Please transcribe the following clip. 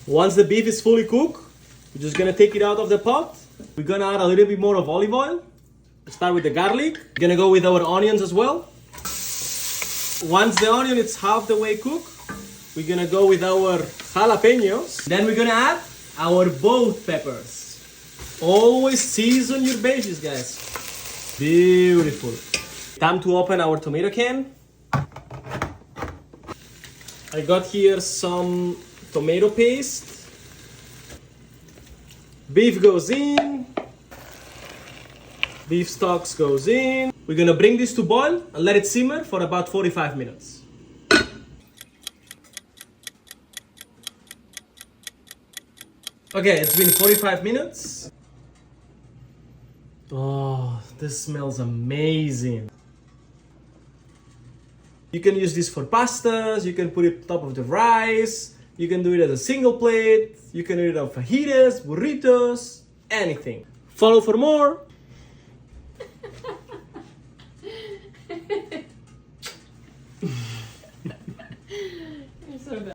Once the beef is fully cooked, we're just gonna take it out of the pot. We're gonna add a little bit more of olive oil. Start with the garlic. We're gonna go with our onions as well. Once the onion is half the way cooked, we're gonna go with our jalapenos. Then we're gonna add our both peppers. Always season your veggies, guys. Beautiful. Time to open our tomato can. I got here some tomato paste. Beef goes in. Beef stocks goes in. We're gonna bring this to boil and let it simmer for about 45 minutes. Okay, it's been 45 minutes. Oh, this smells amazing. You can use this for pastas, you can put it on top of the rice, you can do it as a single plate, you can do it on fajitas, burritos, anything. Follow for more. You're so bad.